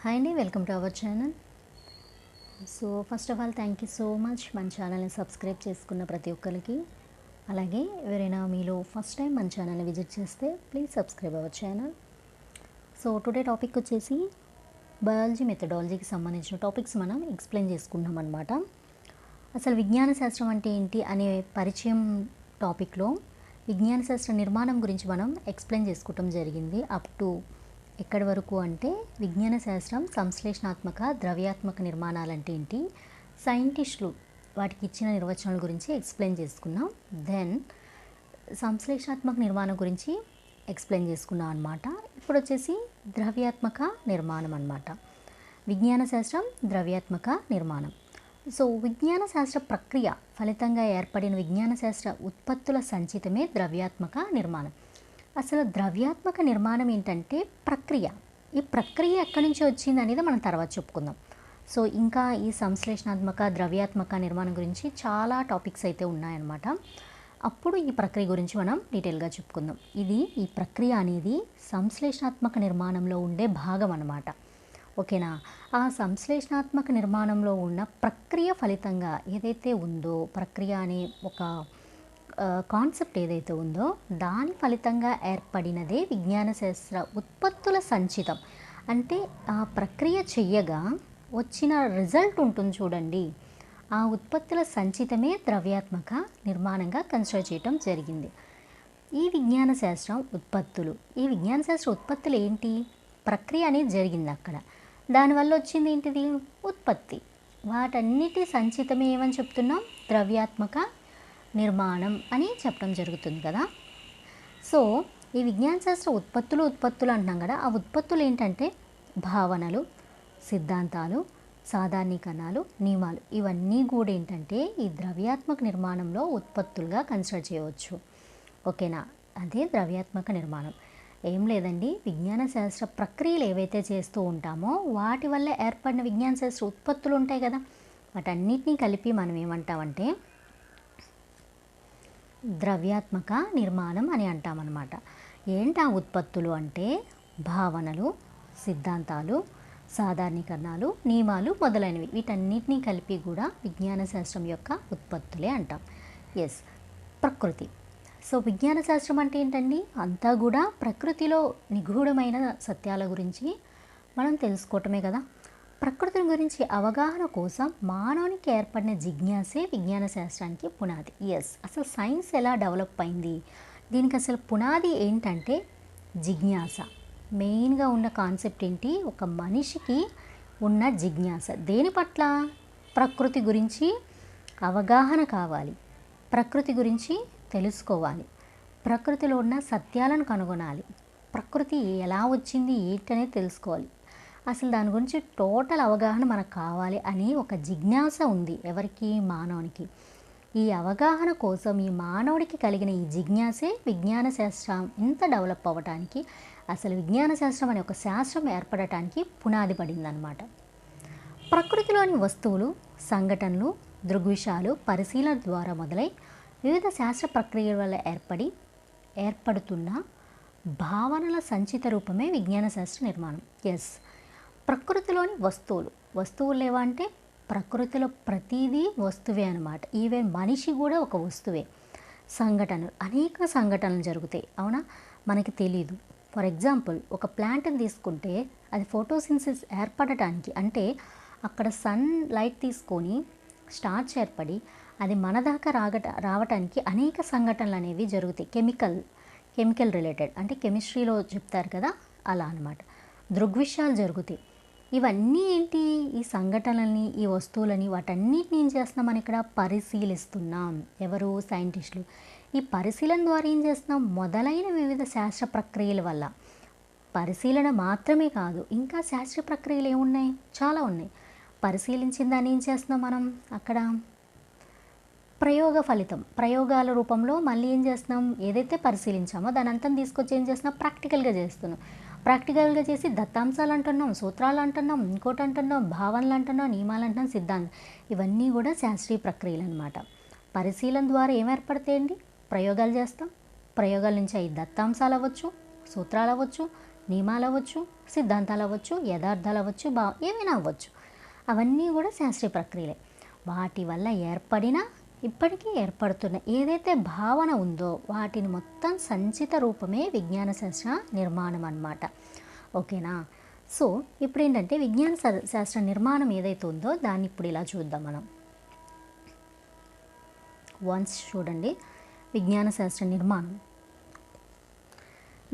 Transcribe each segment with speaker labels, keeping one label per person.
Speaker 1: Hi అండి, welcome to our channel. So first of all thank you so much మన ఛానల్ని subscribe చేసుకున్న ప్రతి ఒక్కరికి. అలాగే ఎవరైనా మీలో ఫస్ట్ టైం మన ఛానల్ని విజిట్ చేస్తే please subscribe our channel. So today topic వచ్చేసి బయాలజీ మెథడాలజీకి సంబంధించిన టాపిక్స్ మనం ఎక్స్ప్లెయిన్ చేసుకున్నాం అనమాట. అసలు విజ్ఞాన శాస్త్రం అంటే ఏంటి అనే పరిచయం టాపిక్లో విజ్ఞాన శాస్త్ర నిర్మాణం గురించి మనం ఎక్స్ప్లెయిన్ చేసుకోవటం జరిగింది. అప్ టు ఎక్కడి వరకు అంటే విజ్ఞాన శాస్త్రం సంశ్లేషణాత్మక ద్రవ్యాత్మక నిర్మాణాలంటే ఏంటి, సైంటిస్టులు వాటికి ఇచ్చిన నిర్వచనాల గురించి ఎక్స్ప్లెయిన్ చేసుకున్నాం. దెన్ సంశ్లేషణాత్మక నిర్మాణం గురించి ఎక్స్ప్లెయిన్ చేసుకున్నాం అనమాట. ఇప్పుడు వచ్చేసి ద్రవ్యాత్మక నిర్మాణం అనమాట. విజ్ఞాన శాస్త్రం ద్రవ్యాత్మక నిర్మాణం. సో విజ్ఞాన శాస్త్ర ప్రక్రియ ఫలితంగా ఏర్పడిన విజ్ఞాన శాస్త్ర ఉత్పత్తుల సంచితమే ద్రవ్యాత్మక నిర్మాణం. అసలు ద్రవ్యాత్మక నిర్మాణం ఏంటంటే ప్రక్రియ. ఈ ప్రక్రియ ఎక్కడి నుంచి వచ్చింది అనేది మనం తర్వాత చెప్పుకుందాం. సో ఇంకా ఈ సంశ్లేషణాత్మక ద్రవ్యాత్మక నిర్మాణం గురించి చాలా టాపిక్స్ అయితే ఉన్నాయన్నమాట. అప్పుడు ఈ ప్రక్రియ గురించి మనం డీటెయిల్గా చెప్పుకుందాం. ఈ ప్రక్రియ అనేది సంశ్లేషణాత్మక నిర్మాణంలో ఉండే భాగం అన్నమాట. ఓకేనా. ఆ సంశ్లేషణాత్మక నిర్మాణంలో ఉన్న ప్రక్రియ ఫలితంగా ఏదైతే ఉందో, ప్రక్రియ అనే ఒక కాన్సెప్ట్ ఏదైతే ఉందో దాని ఫలితంగా ఏర్పడినదే విజ్ఞాన శాస్త్ర ఉత్పత్తుల సంచితం. అంటే ఆ ప్రక్రియ చెయ్యగా వచ్చిన రిజల్ట్ ఉంటుంది చూడండి, ఆ ఉత్పత్తుల సంచితమే ద్రవ్యాత్మక నిర్మాణంగా కన్సిడర్ చేయటం జరిగింది. ఈ విజ్ఞాన శాస్త్రం ఉత్పత్తులు ఏంటి, ప్రక్రియ అనేది జరిగింది అక్కడ, దానివల్ల వచ్చింది ఏంటిది, ఉత్పత్తి. వాటన్నిటి సంచితమే ఏమని చెప్తున్నాం, ద్రవ్యాత్మక నిర్మాణం అని చెప్పడం జరుగుతుంది కదా. సో ఈ విజ్ఞాన శాస్త్ర ఉత్పత్తులు అంటున్నాం కదా. ఆ ఉత్పత్తులు ఏంటంటే భావనలు, సిద్ధాంతాలు, సాధారణీకరణాలు, నియమాలు, ఇవన్నీ కూడా ఏంటంటే ఈ ద్రవ్యాత్మక నిర్మాణంలో ఉత్పత్తులుగా కన్సిడర్ చేయవచ్చు. ఓకేనా. అదే ద్రవ్యాత్మక నిర్మాణం. ఏం లేదండి, విజ్ఞాన శాస్త్ర ప్రక్రియలు ఏవైతే చేస్తూ ఉంటామో వాటి వల్ల ఏర్పడిన విజ్ఞాన శాస్త్ర ఉత్పత్తులు ఉంటాయి కదా, వాటన్నిటినీ కలిపి మనం ఏమంటామంటే ద్రవ్యాత్మక నిర్మాణం అని అంటామన్నమాట. ఏంటి ఆ ఉత్పత్తులు అంటే భావనలు, సిద్ధాంతాలు, సాధారణీకరణాలు, నియమాలు మొదలైనవి. వీటన్నిటినీ కలిపి కూడా విజ్ఞాన శాస్త్రం యొక్క ఉత్పత్తులే అంటాం. ఎస్. ప్రకృతి. సో విజ్ఞాన శాస్త్రం అంటే ఏంటండి, అంతా కూడా ప్రకృతిలో నిగూఢమైన సత్యాల గురించి మనం తెలుసుకోవటమే కదా. ప్రకృతి గురించి అవగాహన కోసం మానవునికి ఏర్పడిన జిజ్ఞాసే విజ్ఞాన శాస్త్రానికి పునాది. ఎస్. అసలు సైన్స్ ఎలా డెవలప్ అయింది, దీనికి అసలు పునాది ఏంటంటే జిజ్ఞాస. మెయిన్గా ఉన్న కాన్సెప్ట్ ఏంటి, ఒక మనిషికి ఉన్న జిజ్ఞాస. దేని పట్ల, ప్రకృతి గురించి అవగాహన కావాలి, ప్రకృతి గురించి తెలుసుకోవాలి, ప్రకృతిలో ఉన్న సత్యాలను కనుగొనాలి, ప్రకృతి ఎలా వచ్చింది ఏంటనేది తెలుసుకోవాలి. అసలు దాని గురించి టోటల్ అవగాహన మనకు కావాలి అని ఒక జిజ్ఞాస ఉంది ఎవరికి, మానవునికి. ఈ అవగాహన కోసం ఈ మానవుడికి కలిగిన ఈ జిజ్ఞాసే విజ్ఞాన శాస్త్రం ఇంత డెవలప్ అవ్వటానికి, అసలు విజ్ఞాన శాస్త్రం అనే ఒక శాస్త్రం ఏర్పడటానికి పునాది పడిందనమాట. ప్రకృతిలోని వస్తువులు, సంఘటనలు, దృగ్విషయాలు పరిశీలన ద్వారా మొదలై వివిధ శాస్త్ర ప్రక్రియల వల్ల ఏర్పడుతున్న భావనల సంచిత రూపమే విజ్ఞాన శాస్త్ర నిర్మాణం. ఎస్. ప్రకృతిలోని వస్తువులు లేవా అంటే ప్రకృతిలో ప్రతిదీ వస్తువే అనమాట. ఈవెన్ మనిషి కూడా ఒక వస్తువే. అనేక సంఘటనలు జరుగుతాయి, అవునా, మనకి తెలీదు. ఫర్ ఎగ్జాంపుల్ ఒక ప్లాంట్ని తీసుకుంటే అది ఫోటోసింథసిస్ ఏర్పడటానికి, అంటే అక్కడ సన్ లైట్ తీసుకొని స్టార్చ్ ఏర్పడి అది మన దాకా రావటానికి అనేక సంఘటనలు అనేవి జరుగుతాయి. కెమికల్ రిలేటెడ్, అంటే కెమిస్ట్రీలో చెప్తారు కదా, అలా అనమాట. దృగ్విషయాలు జరుగుతాయి. ఇవన్నీ ఏంటి, ఈ సంఘటనలని, ఈ వస్తువులని, వాటన్నిటిని ఏం చేస్తున్నాం మనం ఇక్కడ పరిశీలిస్తున్నాం. ఎవరు, సైంటిస్టులు. ఈ పరిశీలన ద్వారా ఏం చేస్తున్నాం, మొదలైన వివిధ శాస్త్ర ప్రక్రియల వల్ల. పరిశీలన మాత్రమే కాదు, ఇంకా శాస్త్ర ప్రక్రియలు ఏమున్నాయి, చాలా ఉన్నాయి. పరిశీలించిన దాన్ని ఏం చేస్తున్నాం మనం అక్కడ ప్రయోగాల రూపంలో మళ్ళీ ఏం చేస్తున్నాం, ఏదైతే పరిశీలించామో దాని అంతా తీసుకొచ్చి ఏం చేస్తున్నాం, ప్రాక్టికల్గా చేసి దత్తాంశాలు అంటున్నాం, సూత్రాలు అంటున్నాం, ఇంకోటి అంటున్నాం, భావనలు అంటున్నాం, నియమాలు అంటున్నాం, సిద్ధాంతం. ఇవన్నీ కూడా శాస్త్రీయ ప్రక్రియలు అనమాట. పరిశీలన ద్వారా ఏం ఏర్పడతాయండి, ప్రయోగాలు చేస్తాం. ప్రయోగాల నుంచి అవి దత్తాంశాలు అవ్వచ్చు, సూత్రాలు అవ్వచ్చు, నియమాలు అవ్వచ్చు, సిద్ధాంతాలు అవ్వచ్చు, యథార్థాలు అవ్వచ్చు, ఏమైనా అవ్వచ్చు. అవన్నీ కూడా శాస్త్రీయ ప్రక్రియలే. వాటి వల్ల ఏర్పడిన, ఇప్పటికీ ఏర్పడుతున్న ఏదైతే భావన ఉందో వాటిని మొత్తం సంచిత రూపమే విజ్ఞాన శాస్త్ర నిర్మాణం అన్నమాట. ఓకేనా? సో ఇప్పుడు ఏంటంటే విజ్ఞాన శాస్త్ర నిర్మాణం ఏదైతే ఉందో దాన్ని ఇప్పుడు ఇలా చూద్దాం మనం. వన్స్ చూడండి, విజ్ఞాన శాస్త్ర నిర్మాణం.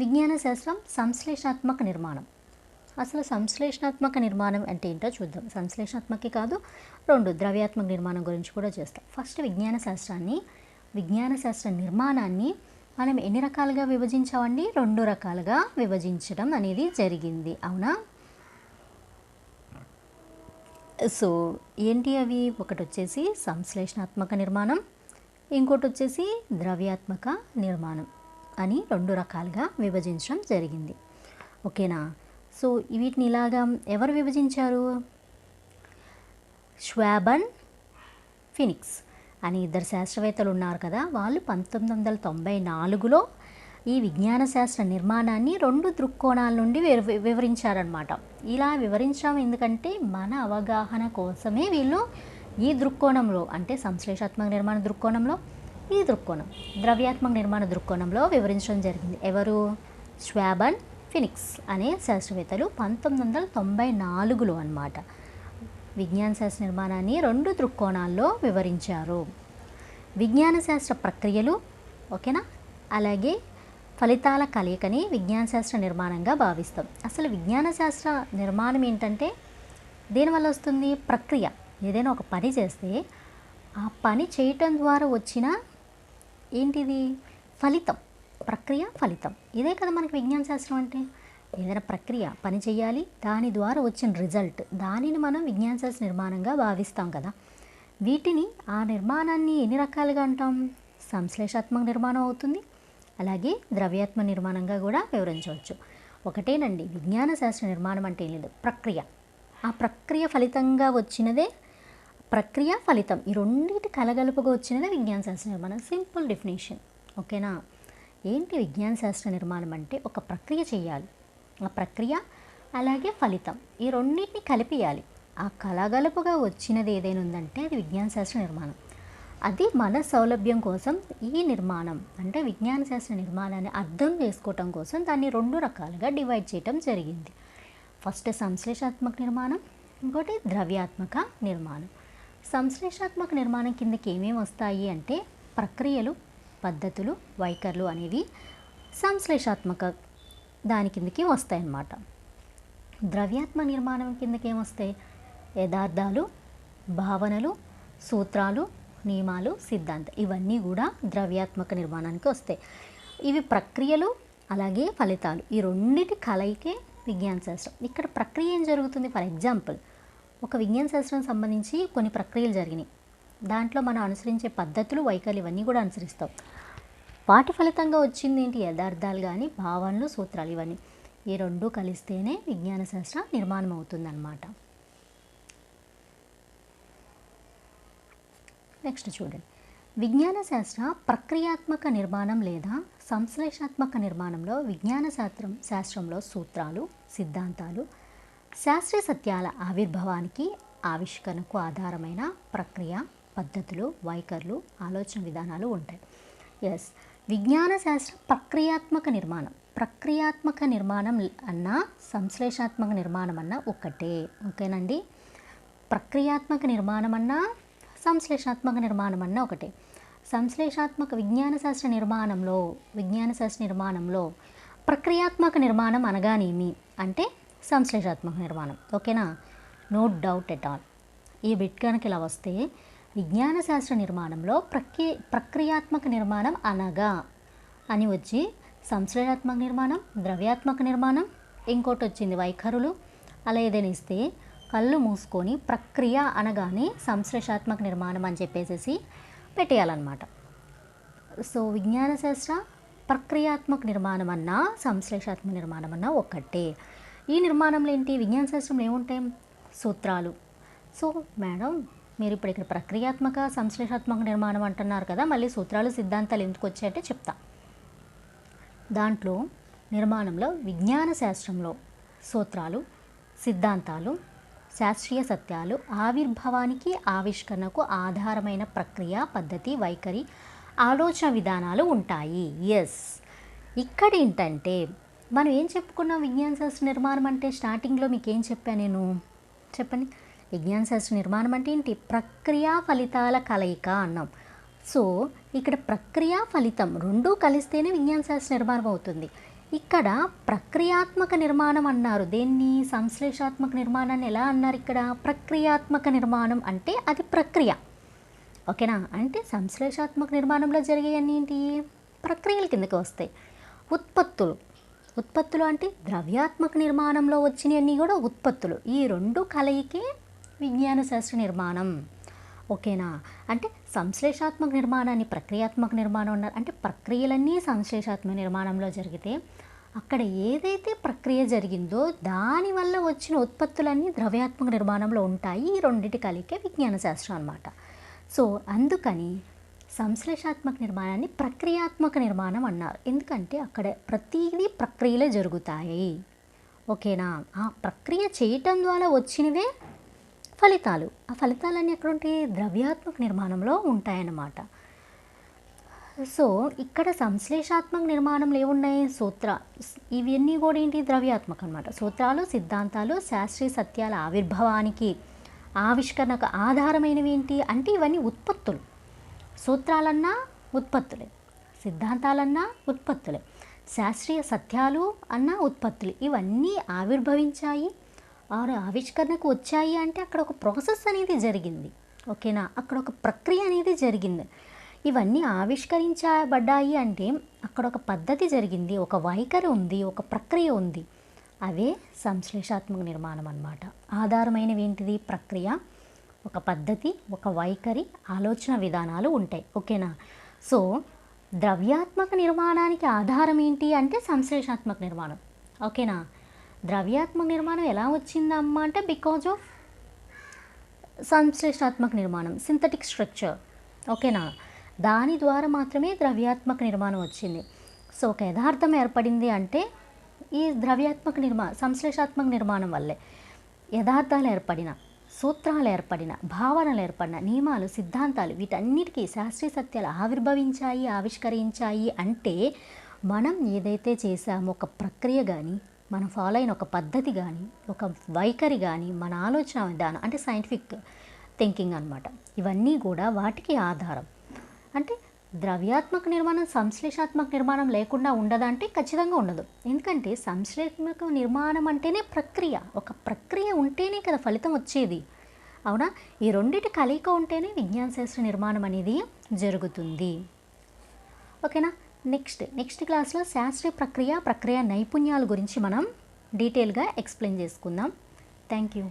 Speaker 1: విజ్ఞాన శాస్త్రం సంశ్లేషణాత్మక నిర్మాణం. అసలు సంశ్లేషణాత్మక నిర్మాణం అంటే ఏంటో చూద్దాం. సంశ్లేషణాత్మకే కాదు, 2 ద్రవ్యాత్మక నిర్మాణం గురించి కూడా చేస్తాం. ఫస్ట్ విజ్ఞాన శాస్త్ర నిర్మాణాన్ని మనం ఎన్ని రకాలుగా విభజించామండి? 2 రకాలుగా విభజించడం అనేది జరిగింది. అవునా? సో ఏంటి అవి? ఒకటి వచ్చేసి సంశ్లేషణాత్మక నిర్మాణం, ఇంకోటి వచ్చేసి ద్రవ్యాత్మక నిర్మాణం అని 2 రకాలుగా విభజించడం జరిగింది. ఓకేనా? సో వీటిని ఇలాగా ఎవరు విభజించారు? ష్వాబన్, ఫినిక్స్ అని 2 శాస్త్రవేత్తలు ఉన్నారు కదా. వాళ్ళు 1994లో ఈ విజ్ఞాన శాస్త్ర నిర్మాణాన్ని 2 దృక్కోణాల నుండి వివరించారనమాట. ఇలా వివరించడం ఎందుకంటే మన అవగాహన కోసమే వీళ్ళు ఈ దృక్కోణంలో, అంటే సంశ్లేషాత్మక నిర్మాణ దృక్కోణంలో, ఈ దృక్కోణం ద్రవ్యాత్మక నిర్మాణ దృక్కోణంలో వివరించడం జరిగింది. ఎవరు? ష్వాబన్, ఫినిక్స్ అనే శాస్త్రవేత్తలు 1994లో అన్నమాట విజ్ఞాన శాస్త్ర నిర్మాణాన్ని 2 దృక్కోణాల్లో వివరించారు. విజ్ఞాన శాస్త్ర ప్రక్రియలు, ఓకేనా, అలాగే ఫలితాల కలయికని విజ్ఞాన శాస్త్ర నిర్మాణంగా భావిస్తాం. అసలు విజ్ఞాన శాస్త్ర నిర్మాణం ఏంటంటే దేనివల్ల వస్తుంది? ప్రక్రియ. ఏదైనా ఒక పని చేస్తే ఆ పని చేయటం ద్వారా వచ్చిన ఏంటిది? ఫలితం. ప్రక్రియ, ఫలితం. ఇదే కదా మనకి విజ్ఞాన శాస్త్రం అంటే. ఏదైనా ప్రక్రియ పని చేయాలి, దాని ద్వారా వచ్చిన రిజల్ట్, దానిని మనం విజ్ఞాన శాస్త్ర నిర్మాణంగా భావిస్తాం కదా. వీటిని, ఆ నిర్మాణాన్ని ఎన్ని రకాలుగా అంటాం? సంశ్లేషాత్మక నిర్మాణం అవుతుంది, అలాగే ద్రవ్యాత్మక నిర్మాణంగా కూడా వివరించవచ్చు. ఒకటేనండి, విజ్ఞాన శాస్త్ర నిర్మాణం అంటే ఏం లేదు, ప్రక్రియ. ఆ ప్రక్రియ ఫలితంగా వచ్చినదే, ప్రక్రియ ఫలితం ఈ రెండింటి కలగలుపుగా వచ్చినదే విజ్ఞాన శాస్త్ర నిర్మాణం. Simple definition. ఓకేనా? ఏంటి విజ్ఞాన శాస్త్ర నిర్మాణం అంటే? ఒక ప్రక్రియ చేయాలి, ఆ ప్రక్రియ అలాగే ఫలితం ఈ రెండింటిని కలిపియాలి. ఆ కలగలుపుగా వచ్చినది ఏదైనా ఉందంటే అది విజ్ఞాన శాస్త్ర నిర్మాణం. అది మన సౌలభ్యం కోసం ఈ నిర్మాణం, అంటే విజ్ఞాన శాస్త్ర నిర్మాణాన్ని అర్థం చేసుకోవటం కోసం దాన్ని 2 రకాలుగా డివైడ్ చేయటం జరిగింది. ఫస్ట్ సంశ్లేషాత్మక నిర్మాణం, ఇంకోటి ద్రవ్యాత్మక నిర్మాణం. సంశ్లేషాత్మక నిర్మాణం కిందకి ఏమేమి వస్తాయి అంటే ప్రక్రియలు, పద్ధతులు, వైఖరులు అనేవి సంశ్లేషాత్మక దాని కిందకి వస్తాయన్నమాట. ద్రవ్యాత్మక నిర్మాణం కిందకి ఏమొస్తాయి? యథార్థాలు, భావనలు, సూత్రాలు, నియమాలు, సిద్ధాంతం, ఇవన్నీ కూడా ద్రవ్యాత్మక నిర్మాణానికి వస్తాయి. ఇవి ప్రక్రియలు అలాగే ఫలితాలు ఈ రెండింటి కలయికే విజ్ఞాన శాస్త్రం. ఇక్కడ ప్రక్రియ ఏం జరుగుతుంది? ఫర్ ఎగ్జాంపుల్, ఒక విజ్ఞాన శాస్త్రం సంబంధించి కొన్ని ప్రక్రియలు జరిగినాయి, దాంట్లో మనం అనుసరించే పద్ధతులు, వైఖరులు ఇవన్నీ కూడా అనుసరిస్తాం. వాటి ఫలితంగా వచ్చింది ఏంటి? యథార్థాలు కానీ, భావనలు, సూత్రాలు, ఇవన్నీ ఈ 2 కలిస్తేనే విజ్ఞాన శాస్త్ర నిర్మాణం అవుతుందన్నమాట. నెక్స్ట్ చూడండి, విజ్ఞాన శాస్త్ర ప్రక్రియాత్మక నిర్మాణం లేదా సంశ్లేషాత్మక నిర్మాణంలో విజ్ఞాన శాస్త్రంలో సూత్రాలు, సిద్ధాంతాలు, శాస్త్రీయ సత్యాల ఆవిర్భావానికి, ఆవిష్కరణకు ఆధారమైన ప్రక్రియ, పద్ధతులు, వైఖరులు, ఆలోచన విధానాలు ఉంటాయి. ఎస్, విజ్ఞాన శాస్త్ర ప్రక్రియాత్మక నిర్మాణం. ప్రక్రియాత్మక నిర్మాణం అన్నా సంశ్లేషాత్మక నిర్మాణం అన్నా ఒకటే. ఓకేనండి? ప్రక్రియాత్మక నిర్మాణం అన్నా సంశ్లేషాత్మక నిర్మాణం అన్నా ఒకటే. సంశ్లేషాత్మక విజ్ఞాన శాస్త్ర నిర్మాణంలో ప్రక్రియాత్మక నిర్మాణం అనగానేమి అంటే సంశ్లేషాత్మక నిర్మాణం. ఓకేనా? No doubt at all. ఈ బిట్ కనుక ఇలా వస్తే విజ్ఞాన శాస్త్ర నిర్మాణంలో ప్రక్రియాత్మక నిర్మాణం అనగా అని వచ్చి సంశ్లేషాత్మక నిర్మాణం, ద్రవ్యాత్మక నిర్మాణం, ఇంకోటి వచ్చింది వైఖరులు, అలా ఏదైనా ఇస్తే కళ్ళు మూసుకొని ప్రక్రియ అనగానే సంశ్లేషాత్మక నిర్మాణం అని చెప్పేసి పెట్టేయాలన్నమాట. సో విజ్ఞాన శాస్త్ర ప్రక్రియాత్మక నిర్మాణం అన్నా సంశ్లేషాత్మక నిర్మాణం అన్నా ఒక్కటే. ఈ నిర్మాణంలో ఏంటి? విజ్ఞాన శాస్త్రంలో ఏముంటాయి? సూత్రాలు. సో మేడం, మీరు ఇప్పుడు ఇక్కడ ప్రక్రియాత్మక సంశ్లేషాత్మక నిర్మాణం అంటున్నారు కదా, మళ్ళీ సూత్రాలు, సిద్ధాంతాలు ఎందుకు వచ్చాయంటే చెప్తా. దాంట్లో నిర్మాణంలో విజ్ఞాన శాస్త్రంలో సూత్రాలు, సిద్ధాంతాలు, శాస్త్రీయ సత్యాలు ఆవిర్భావానికి ఆవిష్కరణకు ఆధారమైన ప్రక్రియ, పద్ధతి, వైఖరి, ఆలోచన విధానాలు ఉంటాయి. ఎస్, ఇక్కడ ఏంటంటే మనం ఏం చెప్పుకున్నాం? విజ్ఞాన శాస్త్ర నిర్మాణం అంటే స్టార్టింగ్లో మీకు ఏం చెప్పాను నేను? చెప్పండి. విజ్ఞాన శాస్త్ర నిర్మాణం అంటే ఏంటి? ప్రక్రియ ఫలితాల కలయిక అన్నాం. సో ఇక్కడ ప్రక్రియ ఫలితం రెండూ కలిస్తేనే విజ్ఞాన శాస్త్ర నిర్మాణం అవుతుంది. ఇక్కడ ప్రక్రియాత్మక నిర్మాణం అన్నారు. దేన్ని? సంశ్లేషాత్మక నిర్మాణాన్ని ఎలా అన్నారు? ఇక్కడ ప్రక్రియాత్మక నిర్మాణం అంటే అది ప్రక్రియ. ఓకేనా? అంటే సంశ్లేషాత్మక నిర్మాణంలో జరిగేవన్నీ ఏంటి? ప్రక్రియల కిందకి వస్తాయి. ఉత్పత్తులు అంటే ద్రవ్యాత్మక నిర్మాణంలో వచ్చినవన్నీ కూడా ఉత్పత్తులు. ఈ రెండు కలయికే విజ్ఞాన శాస్త్ర నిర్మాణం. ఓకేనా? అంటే సంశ్లేషాత్మక నిర్మాణాన్ని ప్రక్రియాత్మక నిర్మాణం అన్నారు. అంటే ప్రక్రియలన్నీ సంశ్లేషాత్మక నిర్మాణంలో జరిగితే అక్కడ ఏదైతే ప్రక్రియ జరిగిందో దానివల్ల వచ్చిన ఉత్పత్తులన్నీ ద్రవ్యాత్మక నిర్మాణంలో ఉంటాయి. ఈ రెండింటి కలికే విజ్ఞాన శాస్త్రం అన్నమాట. సో అందుకని సంశ్లేషాత్మక నిర్మాణాన్ని ప్రక్రియాత్మక నిర్మాణం అన్నారు. ఎందుకంటే అక్కడ ప్రతిదీ ప్రక్రియలే జరుగుతాయి. ఓకేనా? ఆ ప్రక్రియ చేయటం ద్వారా వచ్చినవే ఫలితాలు. ఆ ఫలితాలన్నీ ఎక్కడ ఉంటాయి? ద్రవ్యాత్మక నిర్మాణంలో ఉంటాయన్నమాట. సో ఇక్కడ సంశ్లేషాత్మక నిర్మాణంలో ఏమున్నాయి? ఇవన్నీ కూడా ఏంటి? ద్రవ్యాత్మక అన్నమాట. సూత్రాలు, సిద్ధాంతాలు, శాస్త్రీయ సత్యాల ఆవిర్భావానికి ఆవిష్కరణకు ఆధారమైనవి ఏంటి అంటే ఇవన్నీ ఉత్పత్తులు. సూత్రాలన్నా ఉత్పత్తులే, సిద్ధాంతాలన్నా ఉత్పత్తులే, శాస్త్రీయ సత్యాలు అన్నా ఉత్పత్తులు. ఇవన్నీ ఆవిర్భవించాయి, ఆవిష్కరణకు వచ్చాయి అంటే అక్కడ ఒక ప్రాసెస్ అనేది జరిగింది. ఓకేనా? అక్కడ ఒక ప్రక్రియ అనేది జరిగింది. ఇవన్నీ ఆవిష్కరించబడ్డాయి అంటే అక్కడ ఒక పద్ధతి జరిగింది, ఒక వైఖరి ఉంది, ఒక ప్రక్రియ ఉంది. అవే సంశ్లేషాత్మక నిర్మాణం అన్నమాట. ఆధారమైనవి ఏంటిది? ప్రక్రియ, ఒక పద్ధతి, ఒక వైఖరి, ఆలోచన విధానాలు ఉంటాయి. ఓకేనా? సో ద్రవ్యాత్మక నిర్మాణానికి ఆధారం ఏంటి అంటే సంశ్లేషాత్మక నిర్మాణం. ఓకేనా? ద్రవ్యాత్మక నిర్మాణం ఎలా వచ్చిందమ్మా అంటే బికాజ్ ఆఫ్ సంశ్లేషాత్మక నిర్మాణం, సింథటిక్ స్ట్రక్చర్. ఓకేనా? దాని ద్వారా మాత్రమే ద్రవ్యాత్మక నిర్మాణం వచ్చింది. సో ఒక యథార్థం ఏర్పడింది అంటే ఈ సంశ్లేషాత్మక నిర్మాణం వల్లే యథార్థాలు ఏర్పడిన, సూత్రాలు ఏర్పడిన, భావనలు ఏర్పడిన, నియమాలు, సిద్ధాంతాలు వీటన్నిటికీ శాస్త్రీయ సత్యాలు ఆవిర్భవించాయి, ఆవిష్కరించాయి అంటే మనం ఏదైతే చేసామో ఒక ప్రక్రియ కానీ, మనం ఫాలో అయిన ఒక పద్ధతి కానీ, ఒక వైఖరి కానీ, మన ఆలోచన విధానం అంటే సైంటిఫిక్ థింకింగ్ అన్నమాట. ఇవన్నీ కూడా వాటికి ఆధారం. అంటే ద్రవ్యాత్మక నిర్మాణం సంశ్లేషాత్మక నిర్మాణం లేకుండా ఉండదంటే ఖచ్చితంగా ఉండదు. ఎందుకంటే సంశ్లేషాత్మక నిర్మాణం అంటేనే ప్రక్రియ. ఒక ప్రక్రియ ఉంటేనే కదా ఫలితం వచ్చేది. అవునా? ఈ రెండింటి కలయిక ఉంటేనే విజ్ఞాన శాస్త్ర నిర్మాణం అనేది జరుగుతుంది. ఓకేనా? నెక్స్ట్ క్లాస్లో శాస్త్రీయ ప్రక్రియ నైపుణ్యాల గురించి మనం డీటెయిల్గా ఎక్స్ప్లెయిన్ చేసుకుందాం. Thank you.